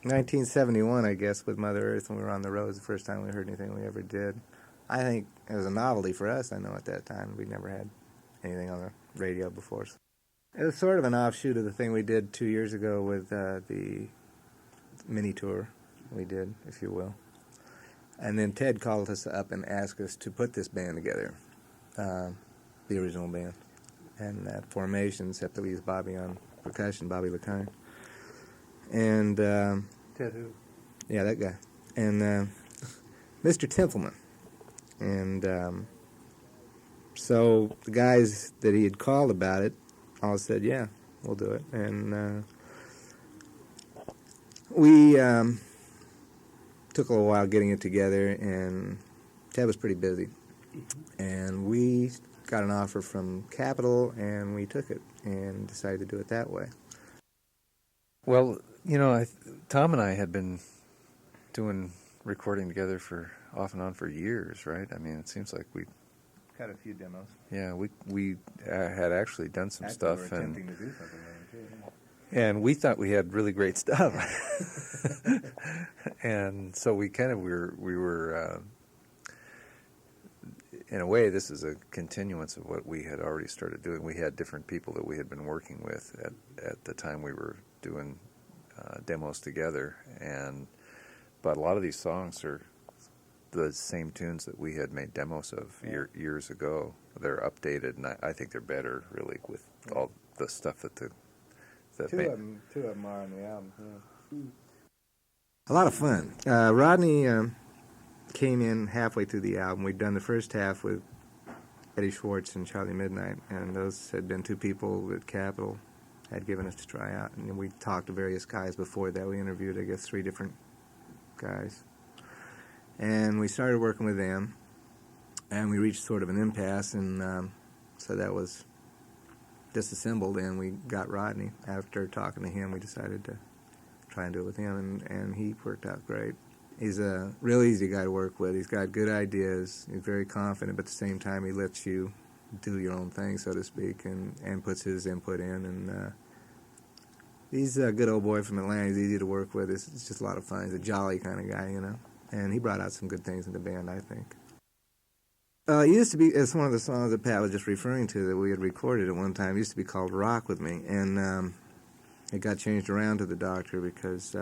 1971, I guess, with Mother Earth, when we were on the road, the first time we heard anything we ever did. I think it was a novelty for us, I know, at that time. We'd never had anything on the radio before. It was sort of an offshoot of the thing we did 2 years ago with the mini tour we did, if you will. And then Ted called us up and asked us to put this band together, the original band. And that formation, except that we used Bobby on percussion, Bobby LaKind. And Ted who? Yeah, that guy. And Mr. Templeman. And so the guys that he had called about it all said, yeah, we'll do it. And we took a little while getting it together, and Ted was pretty busy. And we got an offer from Capitol, and we took it and decided to do it that way. Well, you know, Tom and I had been doing recording together for off and on for years, right? I mean, it seems like we Got a few demos. Yeah, we had actually done some stuff, we were attempting to do something there too. And we thought we had really great stuff. And so we were in a way, this is a continuance of what we had already started doing. We had different people that we had been working with at the time we were doing demos together, but a lot of these songs are the same tunes that we had made demos of years ago. They're updated, and I think they're better, really, with all the stuff that two of them are on the album. Yeah. A lot of fun. Rodney came in halfway through the album. We'd done the first half with Eddie Schwartz and Charlie Midnight, and those had been two people that Capitol had given us to try out. And we talked to various guys before that. We interviewed, I guess, 3 different guys. And we started working with them, and we reached sort of an impasse, and so that was disassembled, and we got Rodney. After talking to him, we decided to try and do it with him, and he worked out great. He's a real easy guy to work with. He's got good ideas. He's very confident, but at the same time, he lets you do your own thing, so to speak, and puts his input in. And he's a good old boy from Atlanta. He's easy to work with. It's just a lot of fun. He's a jolly kind of guy, you know. And he brought out some good things in the band, I think. It used to be, it's one of the songs that Pat was just referring to that we had recorded at one time. It used to be called Rock With Me, and it got changed around to The Doctor because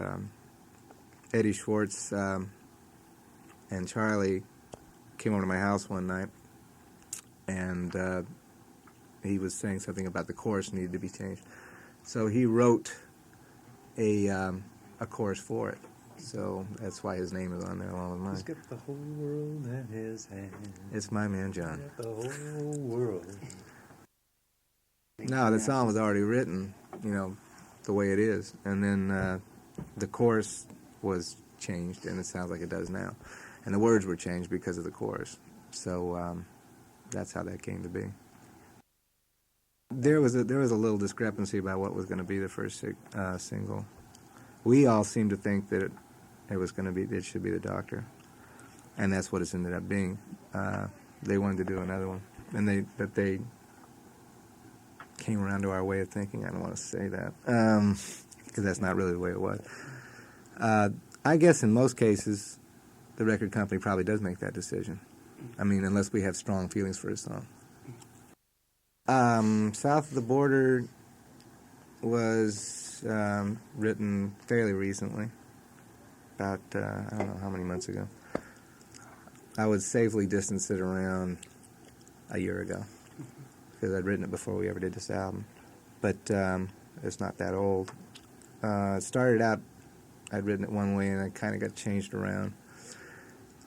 Eddie Schwartz and Charlie came over to my house one night, and he was saying something about the chorus needed to be changed. So he wrote a chorus for it. So that's why his name is on there along with mine. He's got the whole world in his hand. It's my man, John. He's got the whole world. No, the song was already written, you know, the way it is. And then the chorus was changed, and it sounds like it does now. And the words were changed because of the chorus. So that's how that came to be. There was a little discrepancy about what was going to be the first single. We all seemed to think that it should be The Doctor, and that's what it's ended up being. They wanted to do another one, and they came around to our way of thinking. I don't want to say that because that's not really the way it was. I guess in most cases, the record company probably does make that decision. I mean, unless we have strong feelings for a song. South of the Border was written fairly recently, about, I don't know how many months ago. I would safely distance it around a year ago, because I'd written it before we ever did this album. But it's not that old. It started out, I'd written it one way, and it kind of got changed around.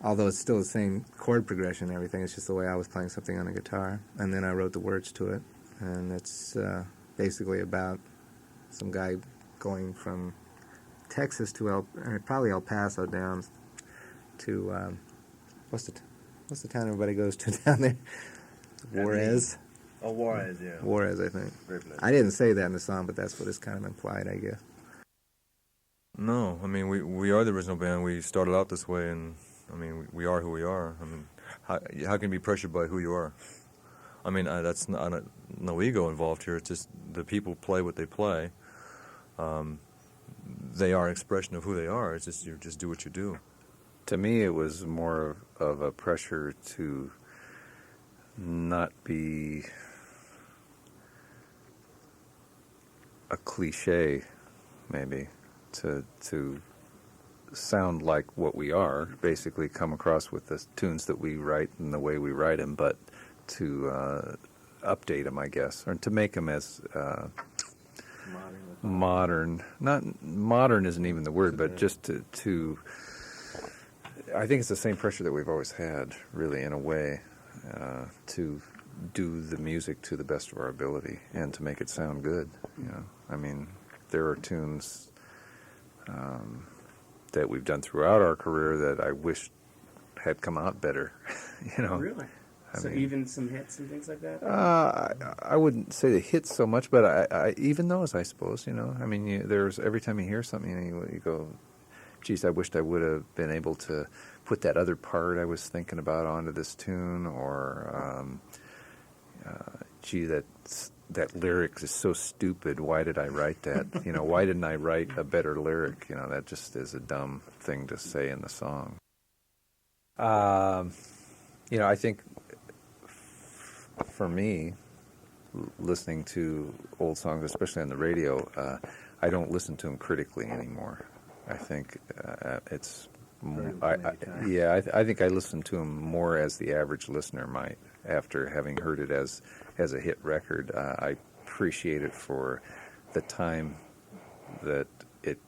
Although it's still the same chord progression and everything, it's just the way I was playing something on the guitar. And then I wrote the words to it, and it's basically about some guy going from Texas to probably El Paso down to what's the town everybody goes to down there? Juarez. Oh, Juarez, yeah. Juarez, I think. I didn't say that in the song, but that's what it's kind of implied, I guess. No, I mean we are the original band. We started out this way, and I mean we are who we are. I mean, how can you be pressured by who you are? I mean that's no ego involved here. It's just the people play what they play. they are an expression of who they are. It's just you just do what you do. To me, it was more of a pressure to not be a cliche, maybe, to sound like what we are, basically come across with the tunes that we write and the way we write them, but to update them, I guess, or to make them as modern. Not modern isn't even the word, but just to I think it's the same pressure that we've always had, really, in a way, to do the music to the best of our ability and to make it sound good. You know, I mean, there are tunes that we've done throughout our career that I wish had come out better. You know, Really? I So mean, even some hits and things like that? I wouldn't say the hits so much, but I even those, I suppose. You know, I mean, there's every time you hear something, you go, geez, I wished I would have been able to put that other part I was thinking about onto this tune, or gee, that lyric is so stupid. Why did I write that? You know, why didn't I write a better lyric? You know, that just is a dumb thing to say in the song. You know, I think for me, listening to old songs, especially on the radio, I don't listen to them critically anymore. I think it's I think I listen to them more as the average listener might, after having heard it as a hit record. I appreciate it for the time that it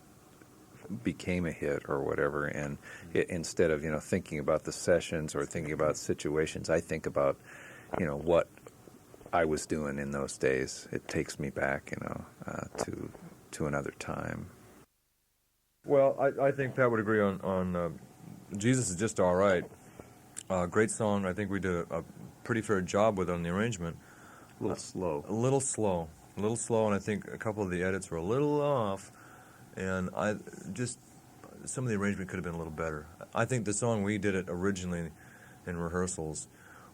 became a hit or whatever, and instead of thinking about the sessions or thinking about situations, I think about what I was doing in those days. It takes me back to another time. Well, I think Pat would agree on Jesus Is Just All Right. Great song. I think we did a pretty fair job with it on the arrangement. A little slow. A little slow, and I think a couple of the edits were a little off, and some of the arrangement could have been a little better. I think the song we did it originally in rehearsals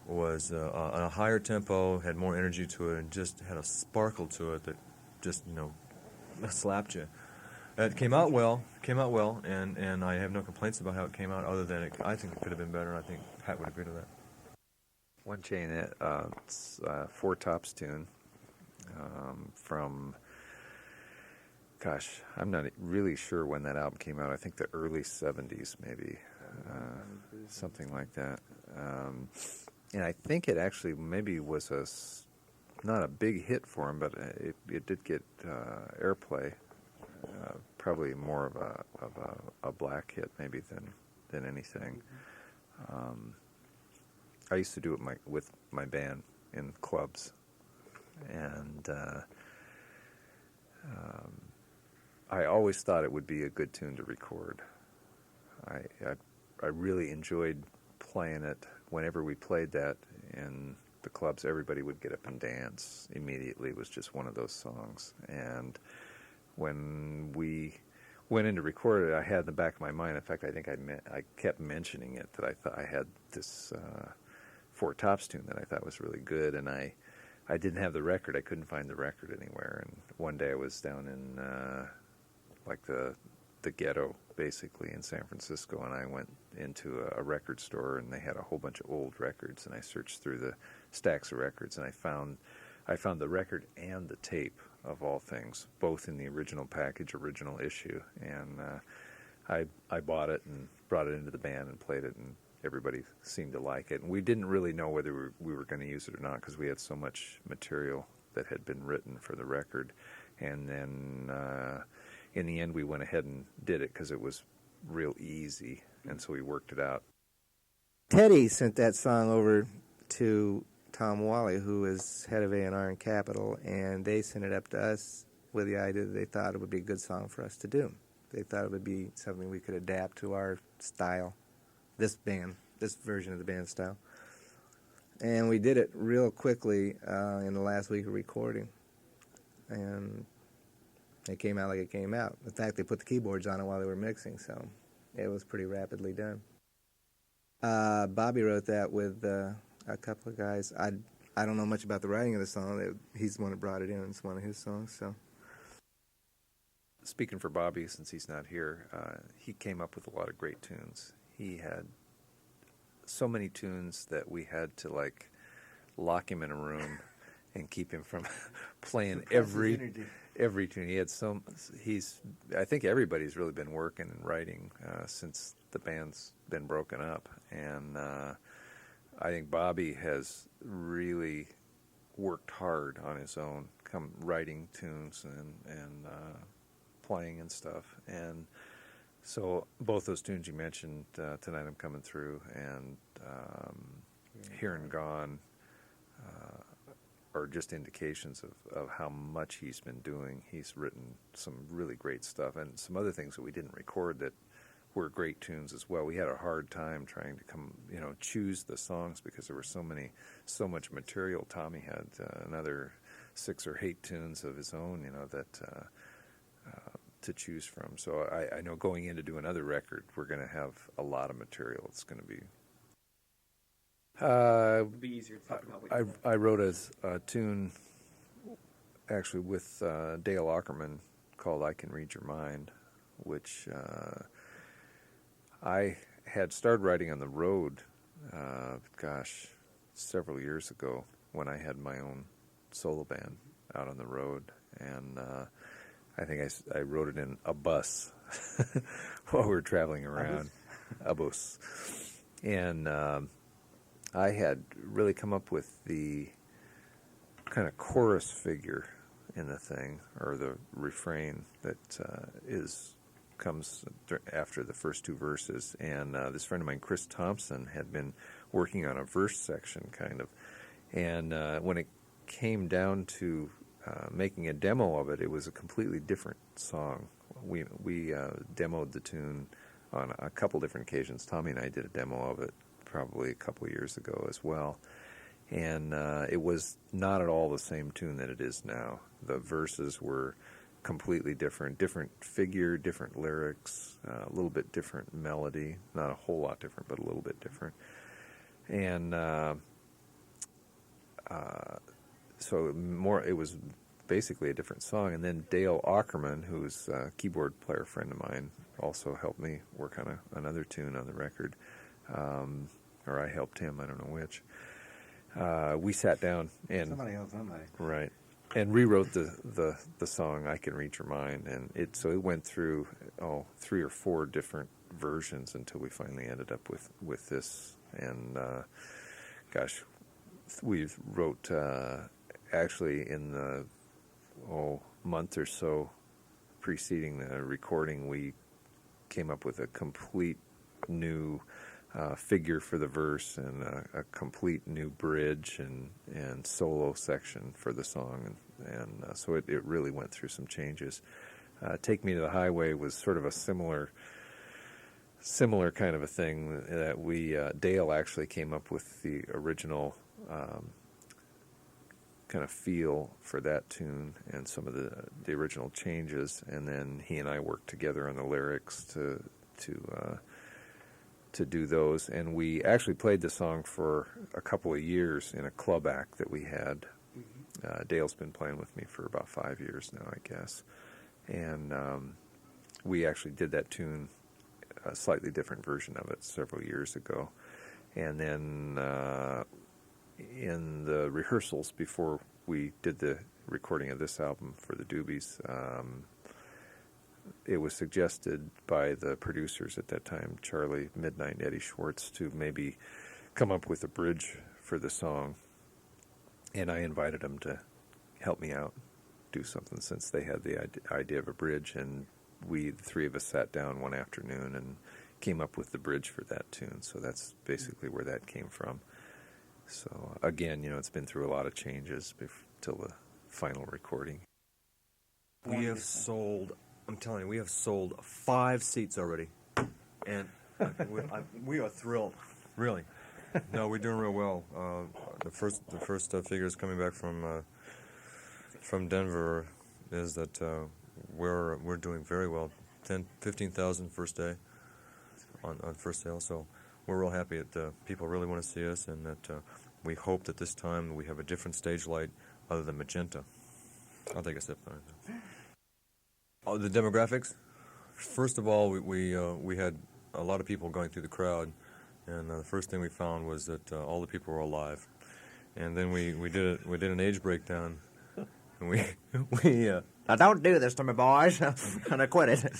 was on a higher tempo, had more energy to it, and just had a sparkle to it that just slapped you. It came out well, and I have no complaints about how it came out, other than I think it could have been better, and I think Pat would agree to that. One chain, it's Four Tops tune from, gosh, I'm not really sure when that album came out. I think the early 70s, maybe, something like that. And I think it actually maybe was not a big hit for him, but it did get airplay. Probably more of a black hit maybe than anything. I used to do it with my band in clubs, and I always thought it would be a good tune to record. I really enjoyed playing it. Whenever we played that in the clubs, everybody would get up and dance immediately. It was just one of those songs. And when we went in to record it, I had in the back of my mind, in fact, I think I kept mentioning it, that I thought I had this Four Tops tune that I thought was really good, and I didn't have the record. I couldn't find the record anywhere. And one day I was down in like the ghetto, basically, in San Francisco, and I went into a record store, and they had a whole bunch of old records, and I searched through the stacks of records, and I found the record and the tape, of all things, both in the original package, original issue, and I bought it and brought it into the band and played it, and everybody seemed to like it. And we didn't really know whether we were going to use it or not, because we had so much material that had been written for the record. And then in the end, we went ahead and did it because it was real easy, and so we worked it out. Teddy sent that song over to Tom Wally, who is head of A&R in Capitol, and they sent it up to us with the idea that they thought it would be a good song for us to do. They thought it would be something we could adapt to our style, this version of the band style. And we did it real quickly in the last week of recording, and it came out like it came out. In fact, they put the keyboards on it while they were mixing, so it was pretty rapidly done. Bobby wrote that with a couple of guys. I don't know much about the writing of the song. He's the one that brought it in. It's one of his songs. So speaking for Bobby, since he's not here, he came up with a lot of great tunes. He had so many tunes that we had to like lock him in a room and keep him from playing every tune. He had I think everybody's really been working and writing since the band's been broken up, and I think Bobby has really worked hard on his own, writing tunes and playing and stuff. And so both those tunes you mentioned, Tonight I'm Coming Through and Here and Gone, are just indications of how much he's been doing. He's written some really great stuff and some other things that we didn't record that were great tunes as well. We had a hard time trying to choose the songs because there were so much material. Tommy had another 6 or 8 tunes of his own, that to choose from. So I know going in to do another record, we're going to have a lot of material. It's going to be. It'll be easier to talk about what you I wrote a tune actually with Dale Ackerman called I Can Read Your Mind, which I had started writing on the road, several years ago when I had my own solo band out on the road. And I think I wrote it in a bus while we were traveling around. A bus. And I had really come up with the kind of chorus figure in the thing, or the refrain that comes after the first 2 verses. And this friend of mine, Chris Thompson, had been working on a verse section, kind of. And when it came down to making a demo of it, it was a completely different song. We demoed the tune on a couple different occasions. Tommy and I did a demo of it probably a couple of years ago as well. And it was not at all the same tune that it is now. The verses were completely different figure, different lyrics, a little bit different melody, not a whole lot different, but a little bit different. And so it was basically a different song. And then Dale Ackerman, who's a keyboard player friend of mine, also helped me work on another tune on the record. Or I helped him, I don't know which. We sat down and Somebody else, somebody. Right. And rewrote the song "I Can Read Your Mind," and it went through 3 or 4 different versions until we finally ended up with this. And we wrote actually in the month or so preceding the recording, we came up with a complete new figure for the verse and a complete new bridge and solo section for the song, and so it really went through some changes. Take Me to the Highway was sort of a similar kind of a thing that Dale actually came up with the original kind of feel for that tune and some of the original changes, and then he and I worked together on the lyrics to do those. And we actually played the song for a couple of years in a club act that we had. Dale's been playing with me for about 5 years now, I guess. And we actually did that tune, a slightly different version of it, several years ago. And then in the rehearsals before we did the recording of this album for the Doobies, it was suggested by the producers at that time, Charlie Midnight and Eddie Schwartz, to maybe come up with a bridge for the song. And I invited them to help me out, do something, since they had the idea of a bridge. And the 3 of us sat down one afternoon and came up with the bridge for that tune. So that's basically where that came from. So again, it's been through a lot of changes till the final recording. We have sold, I'm telling you, we have sold 5 seats already. And we are thrilled, really. No, we're doing real well. The first figures coming back from Denver is that we're doing very well. 15,000 first day on first sale. So we're real happy that people really want to see us, and that we hope that this time we have a different stage light other than magenta. I'll take a sip. Oh, the demographics. First of all, we had a lot of people going through the crowd, and the first thing we found was that all the people were alive. And then we did an age breakdown, and we Now don't do this to me, boys. And I quit it.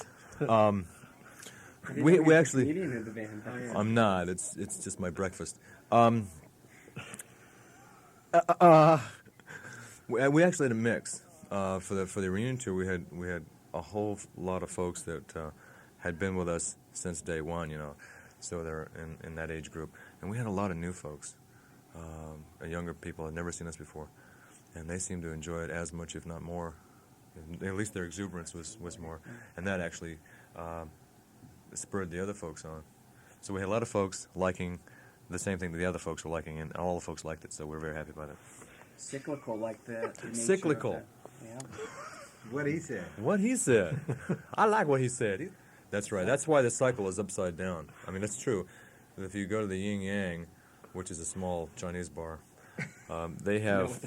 We actually. Comedian in the band. Oh, yeah. I'm not. It's just my breakfast. We actually had a mix for the reunion tour. We had a whole lot of folks that had been with us since day one, so they're in that age group, and we had a lot of new folks, younger people had never seen us before, and they seemed to enjoy it as much, if not more. At least their exuberance was more, and that actually spurred the other folks on. So we had a lot of folks liking the same thing that the other folks were liking, and all the folks liked it, so we're very happy about it. Cyclical, like the nature Cyclical. of that. Yeah. What he said. What he said. I like what he said. That's right. That's why the cycle is upside down. I mean, that's true. If you go to the Yin Yang, which is a small Chinese bar, they have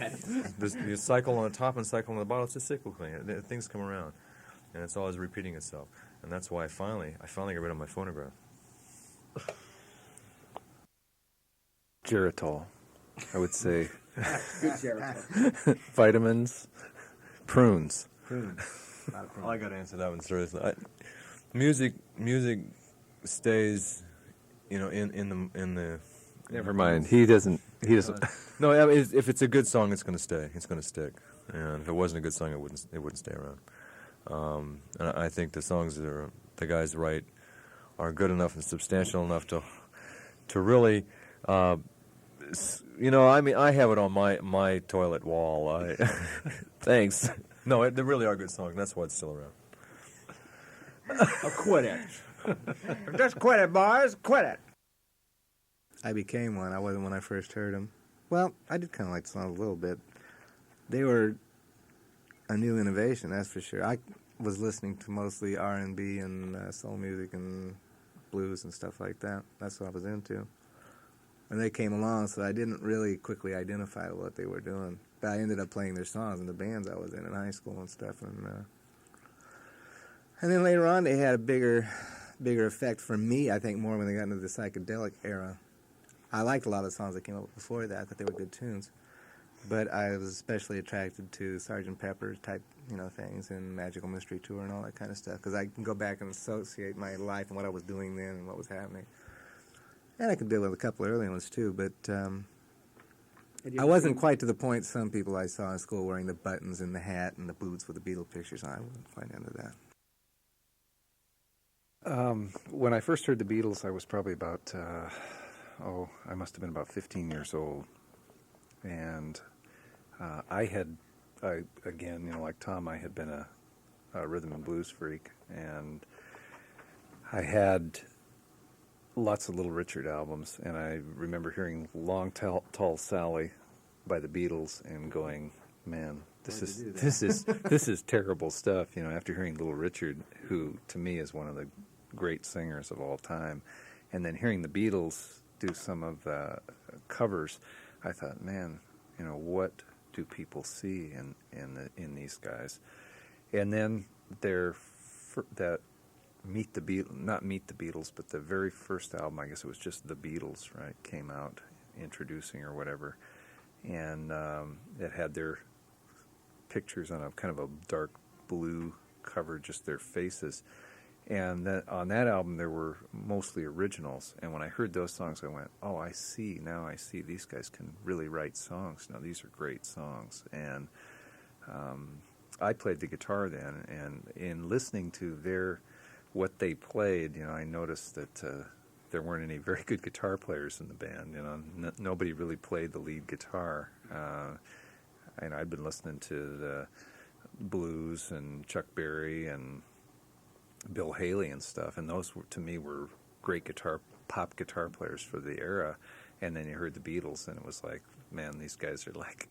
the cycle on the top and cycle on the bottom. It's just cyclical. Things come around, and it's always repeating itself. And that's why I finally got rid of my phonograph. Geritol, I would say. Good Jericho. Vitamins, prunes. I got to answer that one seriously. Music stays, in the. Never mind. He doesn't. No, I mean, if it's a good song, it's going to stay. It's going to stick. And if it wasn't a good song, it wouldn't stay around. And I think the songs that the guys write are good enough and substantial enough to really. I mean, I have it on my toilet wall. Thanks. No, they really are good songs. That's why it's still around. Quit it. Just quit it, boys. Quit it. I became one. I wasn't when I first heard them. Well, I did kind of like the song a little bit. They were a new innovation, that's for sure. I was listening to mostly R&B and soul music and blues and stuff like that. That's what I was into. And they came along, so I didn't really quickly identify what they were doing. But I ended up playing their songs in the bands I was in high school and stuff. And then later on, they had a bigger effect for me, I think, more when they got into the psychedelic era. I liked a lot of the songs that came up before that. I thought they were good tunes. But I was especially attracted to Sgt. Pepper's type, things and Magical Mystery Tour and all that kind of stuff, because I can go back and associate my life and what I was doing then and what was happening. And I could deal with a couple of early ones, too, but I wasn't quite to the point some people I saw in school wearing the buttons and the hat and the boots with the Beatle pictures on. I wasn't quite into that. When I first heard the Beatles, I was probably about, I must have been about 15 years old. And again, like Tom, I had been a rhythm and blues freak. And I had lots of Little Richard albums, and I remember hearing Long Tall Sally by the Beatles and going, man, this is terrible stuff. After hearing Little Richard, who to me is one of the great singers of all time, and then hearing the Beatles do some of the covers, I thought, man, what do people see in these guys? And then that Meet the Beatles, but the very first album, I guess it was just The Beatles, right, came out, introducing or whatever, and it had their pictures on a kind of a dark blue cover, just their faces, and on that album there were mostly originals, and when I heard those songs I went, oh, I see these guys can really write songs. Now these are great songs, and I played the guitar then, and in listening to what they played, I noticed that there weren't any very good guitar players in the band. Nobody really played the lead guitar. And I'd been listening to the blues and Chuck Berry and Bill Haley and stuff, and those to me were great pop guitar players for the era. And then you heard the Beatles, and it was like, man, these guys are like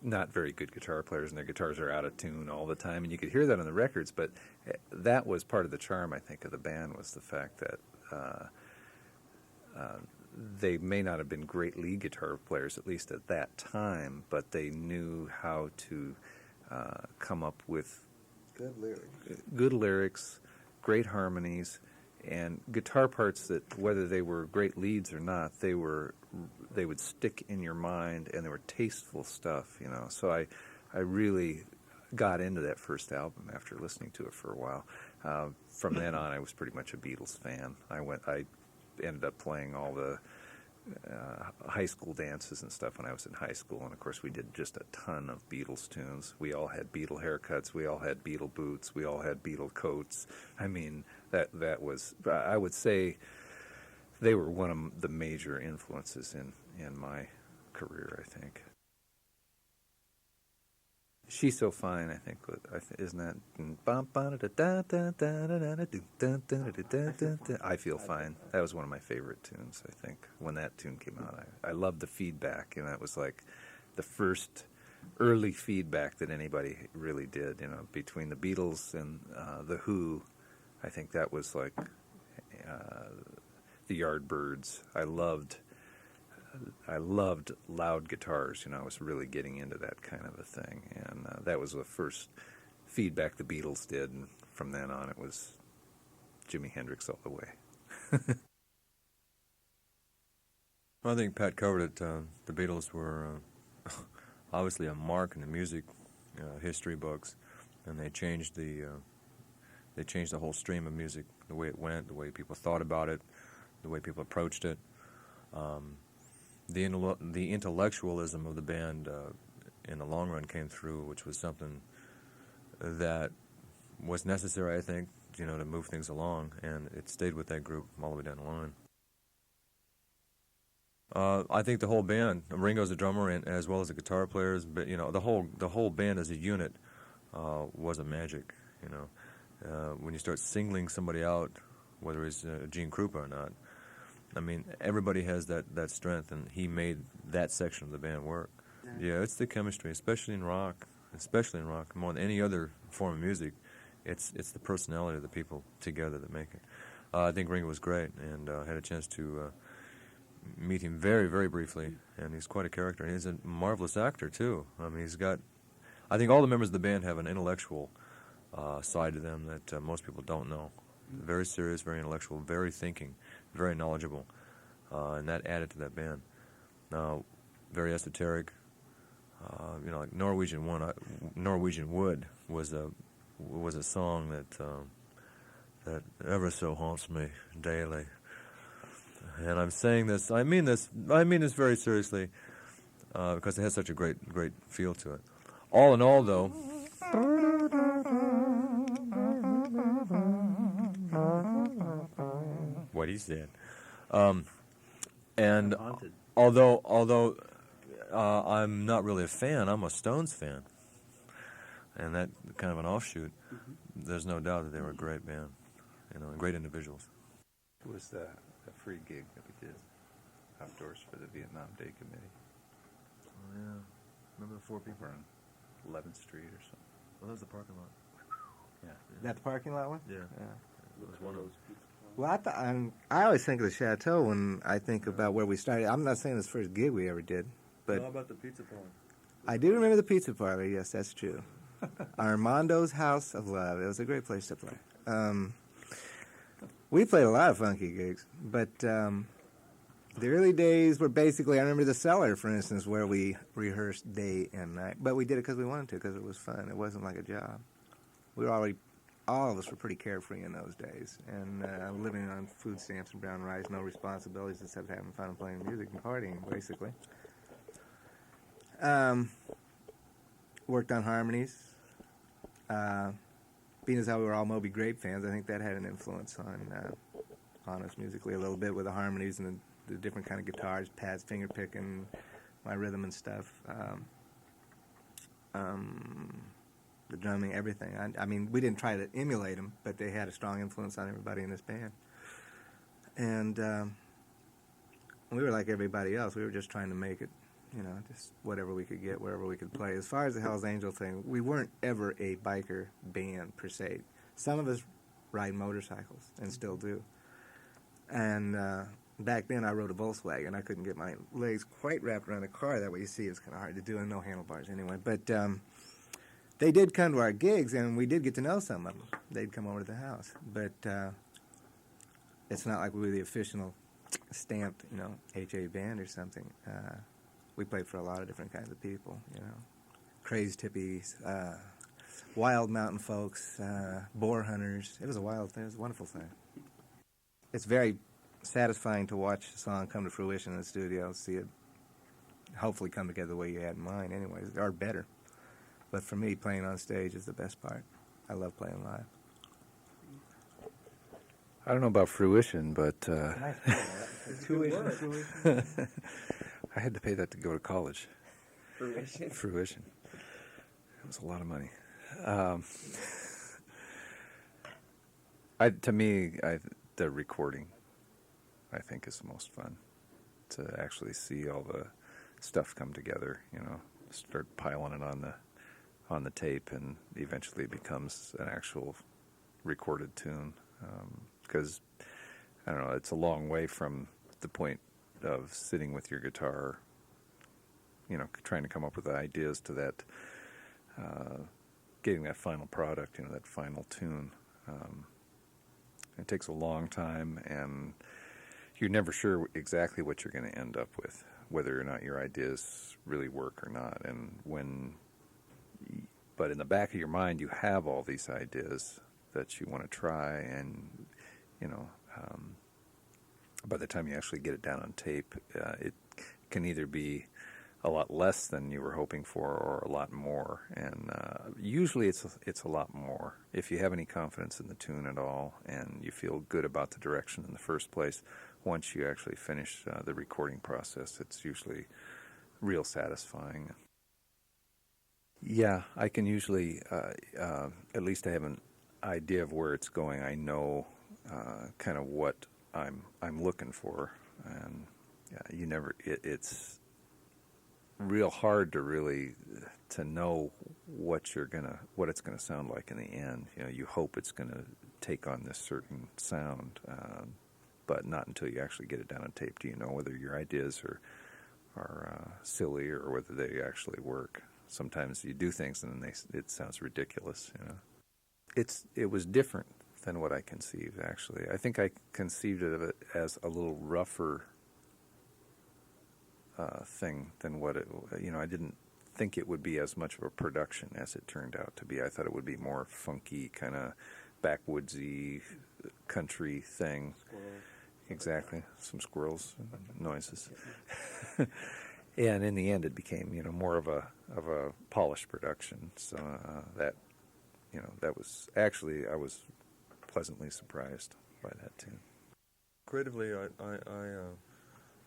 not very good guitar players, and their guitars are out of tune all the time, and you could hear that on the records. But that was part of the charm, I think, of the band, was the fact that they may not have been great lead guitar players, at least at that time, but they knew how to come up with good lyrics, great harmonies, and guitar parts that, whether they were great leads or not, they would stick in your mind, and they were tasteful stuff, you know. So I really got into that first album after listening to it for a while. From then on, I was pretty much a Beatles fan. I ended up playing all the high school dances and stuff when I was in high school, and of course we did just a ton of Beatles tunes. We all had Beatle haircuts, we all had Beatle boots, we all had Beatle coats. I mean, that was, I would say they were one of the major influences in my career, I think. She's So Fine, I think, isn't that? I Feel Fine. That was one of my favorite tunes, I think, when that tune came out. I loved the feedback, and that was like the first early feedback that anybody really did, you know, between the Beatles and The Who. I think that was like the Yardbirds. I loved loud guitars. You know, I was really getting into that kind of a thing, and that was the first feedback the Beatles did. And from then on, it was Jimi Hendrix all the way. Well, I think Pat covered it. The Beatles were obviously a mark in the music history books, and they changed the whole stream of music, the way it went, the way people thought about it, the way people approached it. The intellectualism of the band in the long run came through, which was something that was necessary, I think, you know, to move things along, and it stayed with that group all the way down the line. I think the whole band, Ringo's a drummer and as well as the guitar players, but you know, the whole band as a unit was a magic. You know, when you start singling somebody out, whether it's Gene Krupa or not, I mean, everybody has that strength, and he made that section of the band work. Yeah, it's the chemistry, especially in rock, more than any other form of music. It's the personality of the people together that make it. I think Ringo was great, and had a chance to meet him very, very briefly, and he's quite a character. And he's a marvelous actor, too. I mean, I think all the members of the band have an intellectual side to them that most people don't know. Very serious, very intellectual, very thinking, very knowledgeable, and that added to that band. Now, very esoteric. You know, like Norwegian Wood was a song that ever so haunts me daily. And I'm saying this, I mean this very seriously, because it has such a great feel to it. All in all, though, what he said, and although I'm not really a fan, I'm a Stones fan, and that kind of an offshoot. There's no doubt that they were a great band, you know, and great individuals. It was the free gig that we did outdoors for the Vietnam Day Committee. Oh, yeah. Remember the 4 people? Over on 11th Street or something. Well, that was the parking lot. Yeah. That the parking lot one? Yeah. Yeah. It was one of those. Well, I always think of the Chateau when I think about where we started. I'm not saying it's the first gig we ever did, but How about the pizza parlor? I do remember the pizza parlor. Yes, that's true. Armando's House of Love. It was a great place to play. We played a lot of funky gigs, but the early days were basically, I remember the Cellar, for instance, where we rehearsed day and night. But we did it because we wanted to, because it was fun. It wasn't like a job. We were already, all of us were pretty carefree in those days. And living on food stamps and brown rice, no responsibilities except having fun and playing music and partying, basically. Worked on harmonies. Being as how we were all Moby Grape fans, I think that had an influence on us musically a little bit with the harmonies and the different kind of guitars, pads, finger picking, my rhythm and stuff, the drumming, everything. I mean, we didn't try to emulate them, but they had a strong influence on everybody in this band. And we were like everybody else. We were just trying to make it, you know, just whatever we could get, wherever we could play. As far as the Hell's Angel thing, we weren't ever a biker band, per se. Some of us ride motorcycles, and still do. And back then, I rode a Volkswagen. I couldn't get my legs quite wrapped around a car. That way you see it's kind of hard to do, and no handlebars anyway. But they did come to our gigs, and we did get to know some of them. They'd come over to the house, but it's not like we were the official stamped, HA band or something. We played for a lot of different kinds of people, crazed hippies, wild mountain folks, boar hunters. It was a wonderful thing. It's very satisfying to watch a song come to fruition in the studio, see it hopefully come together the way you had in mind anyways, or better. But for me, playing on stage is the best part. I love playing live. I don't know about fruition, but Fruition. I had to pay that to go to college. Fruition. Fruition. It was a lot of money. To me, the recording, I think, is the most fun. To actually see all the stuff come together, start piling it on the tape, and eventually it becomes an actual recorded tune. Because I don't know, it's a long way from the point of sitting with your guitar, trying to come up with ideas to that, getting that final product, that final tune. It takes a long time, and you're never sure exactly what you're going to end up with, whether or not your ideas really work or not. But in the back of your mind, you have all these ideas that you want to try, and by the time you actually get it down on tape, it can either be a lot less than you were hoping for, or a lot more. And usually it's a lot more. If you have any confidence in the tune at all, and you feel good about the direction in the first place, once you actually finish the recording process, it's usually real satisfying. Yeah, I can usually, at least I have an idea of where it's going. I know kind of what I'm looking for, and it's real hard to know what it's gonna sound like in the end. You hope it's gonna take on this certain sound, but not until you actually get it down on tape do you know whether your ideas are silly or whether they actually work. Sometimes you do things and then it sounds ridiculous. It was different than what I conceived, actually. I think I conceived of it as a little rougher thing than what it. I didn't think it would be as much of a production as it turned out to be. I thought it would be more funky, kind of backwoodsy, country thing. Squirrels. Exactly, some squirrels and noises. And in the end, it became more of a polished production. So that was actually, I was pleasantly surprised by that too. Creatively,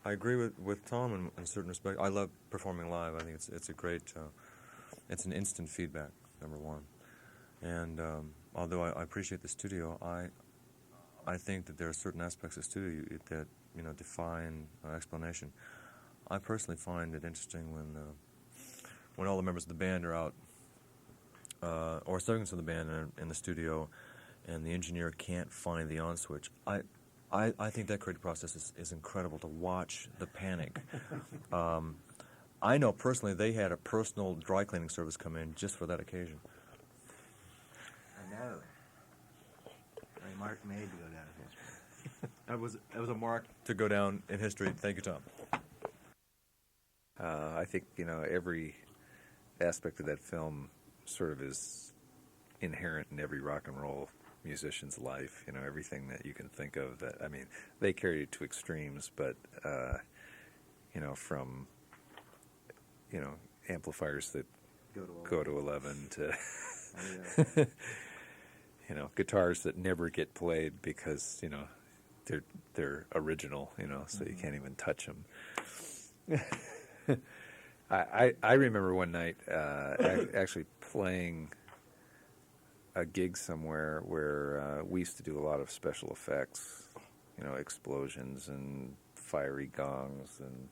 I agree with Tom in certain respects. I love performing live. I think it's a great, it's an instant feedback, number one. And although I appreciate the studio, I think that there are certain aspects of the studio that define explanation. I personally find it interesting when all the members of the band are out, or segments of the band are in the studio, and the engineer can't find the on switch. I think that creative process is incredible to watch the panic. I know personally they had a personal dry cleaning service come in just for that occasion. I know. Mark made to go down in history. That was a mark to go down in history. Thank you, Tom. I think every aspect of that film sort of is inherent in every rock and roll musician's life. Everything that you can think of. That they carried it to extremes, but from amplifiers that go to 11 to guitars that never get played because they're original. So you can't even touch them. I remember one night actually playing a gig somewhere where we used to do a lot of special effects, explosions and fiery gongs and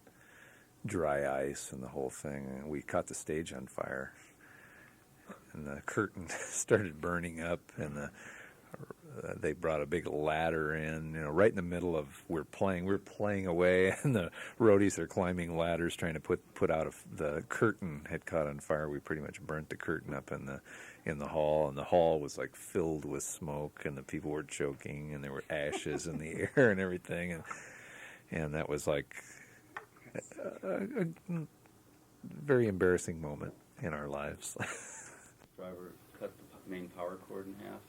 dry ice and the whole thing. And we caught the stage on fire, and the curtain started burning up, and they brought a big ladder in, right in the middle of we're playing away, and the roadies are climbing ladders trying to put out the curtain had caught on fire. We pretty much burnt the curtain up in the hall, and the hall was like filled with smoke, and the people were choking, and there were ashes in the air and everything, and that was like a very embarrassing moment in our lives. Driver cut the main power cord in half.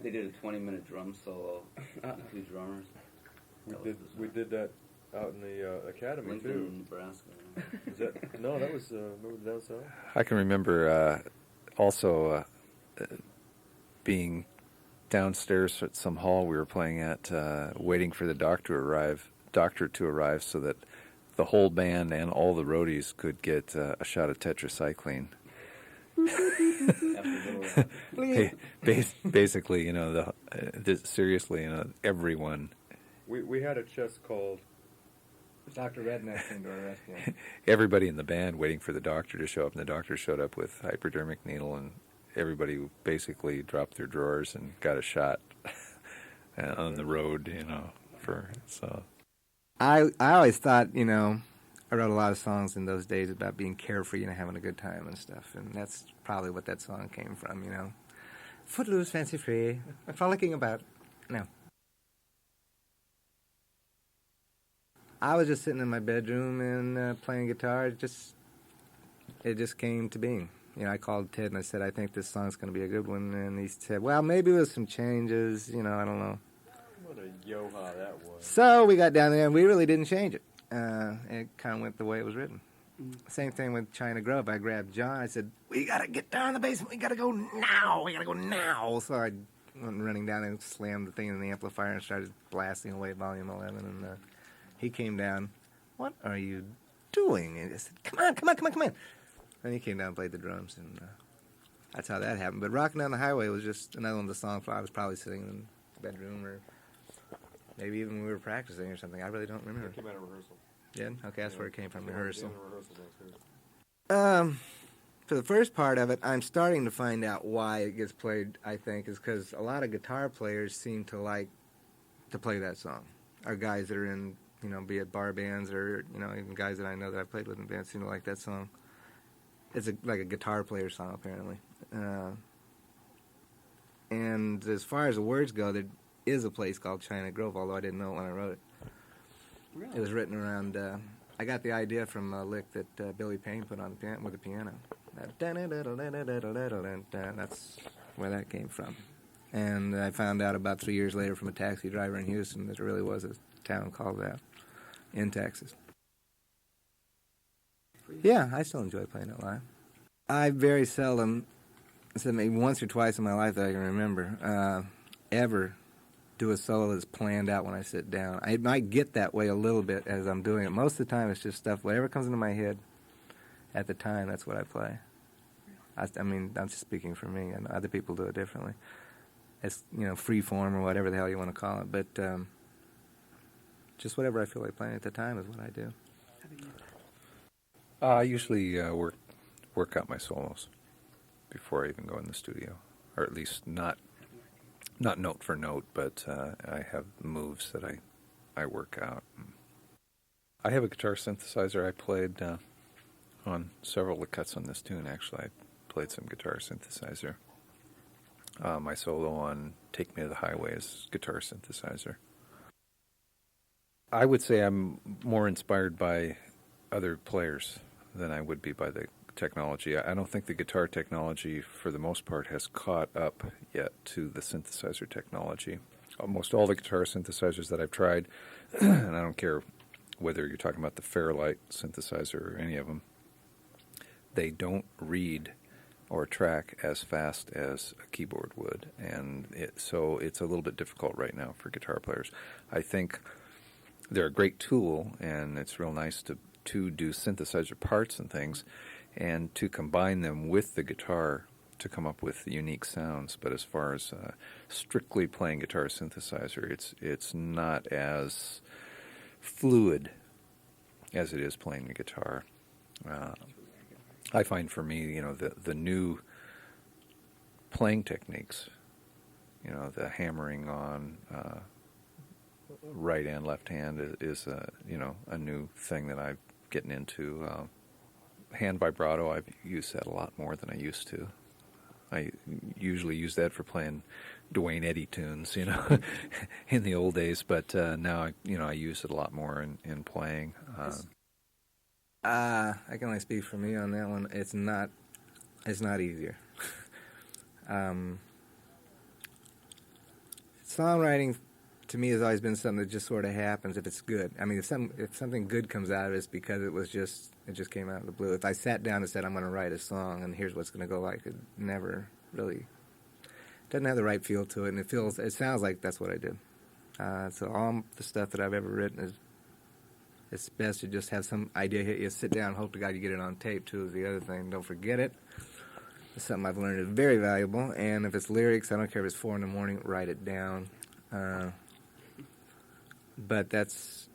They did a 20-minute drum solo, the two drummers. We did that out in the academy Lincoln, too. Nebraska. No, that was remember down south. I can remember also being downstairs at some hall we were playing at, waiting for the doctor to arrive so that the whole band and all the roadies could get a shot of tetracycline. Basically, seriously, everyone. We had a chest called. Dr. Redneck came to our rescue. Everybody in the band waiting for the doctor to show up, and the doctor showed up with hypodermic needle, and everybody basically dropped their drawers and got a shot on the road, so. I always thought, I wrote a lot of songs in those days about being carefree and having a good time and stuff, and that's probably what that song came from, Footloose, fancy free, frolicking about. No. I was just sitting in my bedroom and playing guitar. It just came to being. I called Ted and I said, I think this song's going to be a good one. And he said, well, maybe with some changes, I don't know. What a yo-ha that was. So we got down there and we really didn't change it. It kind of went the way it was written. Same thing with China Grove. I grabbed John. I said, we got to get down in the basement. We got to go now. We got to go now. So I went running down and slammed the thing in the amplifier and started blasting away volume 11. And he came down. What are you doing? And I said, come on. And he came down and played the drums. And that's how that happened. But Rockin' Down the Highway was just another one of the songs I was probably sitting in the bedroom or maybe even when we were practicing or something. I really don't remember. It came out of rehearsal. Did? Okay, that's where it came from, rehearsal. Rehearsal. For the first part of it, I'm starting to find out why it gets played, I think, is because a lot of guitar players seem to like to play that song. Or guys that are in, be it bar bands or, even guys that I know that I've played with in bands seem to like that song. It's like a guitar player song, apparently. And as far as the words go, there is a place called China Grove, although I didn't know it when I wrote it. Really? It was written around, I got the idea from a lick that Billy Payne put on with the piano. That's where that came from. And I found out about 3 years later from a taxi driver in Houston that there really was a town called that in Texas. Yeah, I still enjoy playing it live. I very seldom, maybe once or twice in my life that I can remember, ever do a solo that's planned out when I sit down. I might get that way a little bit as I'm doing it. Most of the time it's just stuff, whatever comes into my head at the time, that's what I play. I'm just speaking for me, and other people do it differently. It's, free form or whatever the hell you want to call it, but just whatever I feel like playing at the time is what I do. I usually work out my solos before I even go in the studio, or at least not note for note, but I have moves that I work out. I have a guitar synthesizer. I played on several of the cuts on this tune, actually. I played some guitar synthesizer. My solo on Take Me to the Highway is guitar synthesizer. I would say I'm more inspired by other players than I would be by the technology. I don't think the guitar technology, for the most part, has caught up yet to the synthesizer technology. Almost all the guitar synthesizers that I've tried, and I don't care whether you're talking about the Fairlight synthesizer or any of them, they don't read or track as fast as a keyboard would, and so it's a little bit difficult right now for guitar players. I think they're a great tool, and it's real nice to do synthesizer parts and things, and to combine them with the guitar to come up with unique sounds. But as far as strictly playing guitar synthesizer, it's not as fluid as it is playing the guitar. I find for me, the new playing techniques the hammering on right and left hand is a new thing that I'm getting into. Hand vibrato, I've used that a lot more than I used to. I usually use that for playing Dwayne Eddy tunes, in the old days. But now, I use it a lot more in playing. I can only speak for me on that one. It's not easier. Songwriting, to me, has always been something that just sort of happens if it's good. I mean, if something good comes out of it, it's because it just came out of the blue. If I sat down and said, I'm going to write a song and here's what's going to go like, it never really doesn't have the right feel to it, and it sounds like that's what I did. So all the stuff that I've ever written it's best to just have some idea hit you, sit down, hope to God you get it on tape too is the other thing. Don't forget it. It's something I've learned is very valuable, and if it's lyrics, I don't care if it's 4 in the morning, write it down. But that's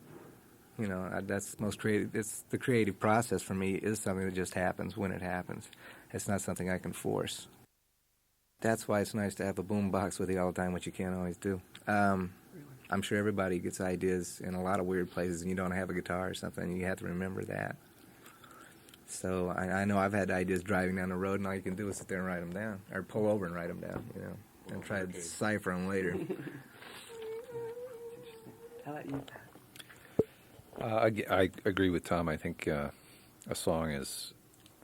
most creative. It's the creative process for me is something that just happens when it happens. It's not something I can force. That's why it's nice to have a boom box with you all the time, which you can't always do. I'm sure everybody gets ideas in a lot of weird places, and you don't have a guitar or something, and you have to remember that. So I know I've had ideas driving down the road, and all you can do is sit there and write them down, or pull over and write them down, and try to decipher them later. How about you, Pat? I agree with Tom. I think a song is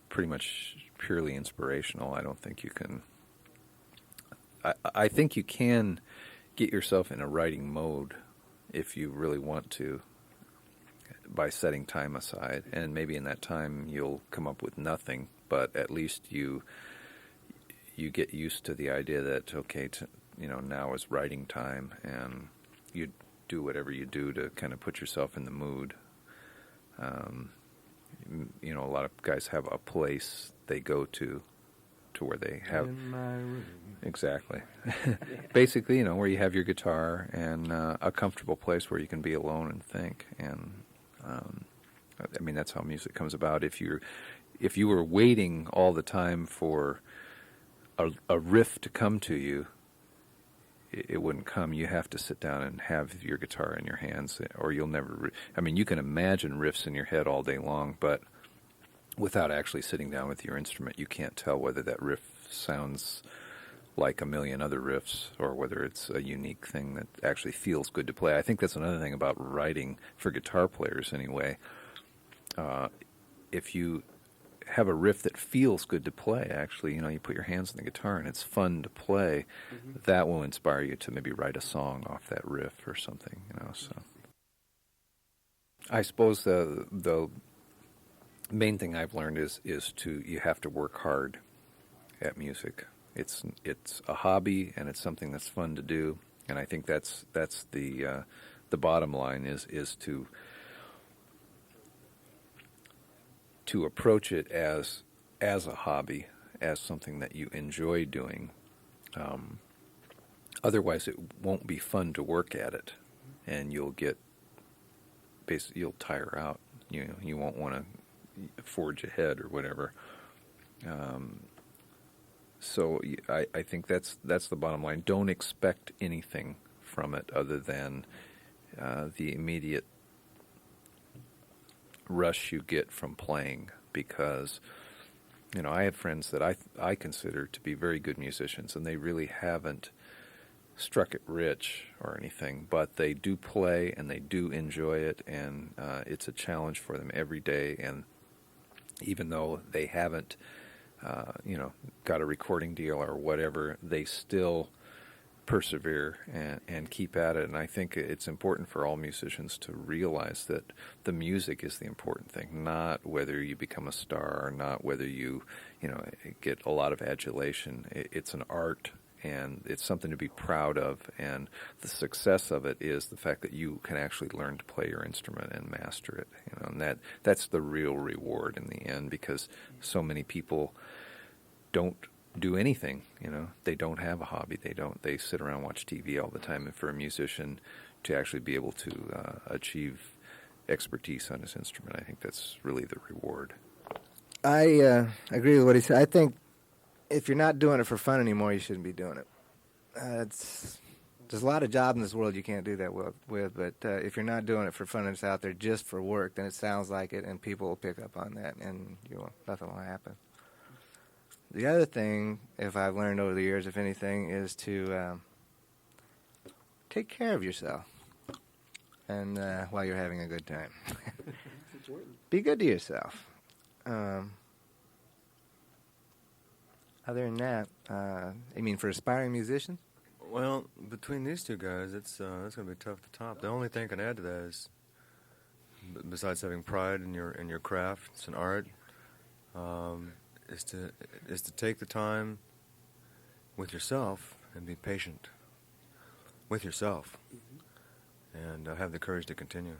pretty much purely inspirational. I don't think you can... I think you can get yourself in a writing mode if you really want to by setting time aside. And maybe in that time you'll come up with nothing, but at least you get used to the idea that, okay, now is writing time, and you do whatever you do to kind of put yourself in the mood. A lot of guys have a place they go to where they have... In my room. Exactly. Basically, where you have your guitar and a comfortable place where you can be alone and think. And that's how music comes about. If you were waiting all the time for a riff to come to you, it wouldn't come. You have to sit down and have your guitar in your hands, or you'll never... you can imagine riffs in your head all day long, but without actually sitting down with your instrument, you can't tell whether that riff sounds like a million other riffs or whether it's a unique thing that actually feels good to play. I think that's another thing about writing for guitar players anyway. If you have a riff that feels good to play, actually, you put your hands on the guitar and it's fun to play, that will inspire you to maybe write a song off that riff or something, so. I suppose the main thing I've learned is you have to work hard at music. It's a hobby, and it's something that's fun to do, and I think that's the bottom line is to approach it as a hobby, as something that you enjoy doing. Otherwise, it won't be fun to work at it, and you'll tire out. You won't want to forge ahead or whatever. So I think that's the bottom line. Don't expect anything from it other than the immediate rush you get from playing, because I have friends that I consider to be very good musicians, and they really haven't struck it rich or anything, but they do play and they do enjoy it, and it's a challenge for them every day. And even though they haven't got a recording deal or whatever, they still persevere and keep at it. And I think it's important for all musicians to realize that the music is the important thing, not whether you become a star or not whether you get a lot of adulation. It's an art, and it's something to be proud of, and the success of it is the fact that you can actually learn to play your instrument and master it. And that's the real reward in the end, because so many people don't do anything. They don't have a hobby. They sit around and watch TV all the time. And for a musician to actually be able to achieve expertise on his instrument, I think that's really the reward. I agree with what he said. I think if you're not doing it for fun anymore, you shouldn't be doing it. There's a lot of jobs in this world you can't do that with, but if you're not doing it for fun and it's out there just for work, then it sounds like it, and people will pick up on that, and nothing will happen. The other thing, if I've learned over the years, if anything, is to take care of yourself, and while you're having a good time, be good to yourself. Other than that, I mean, for aspiring musicians. Well, between these two guys, it's going to be tough to top. The only thing I can add to that is, besides having pride in your craft, it's an art, is to take the time with yourself and be patient with yourself, and have the courage to continue.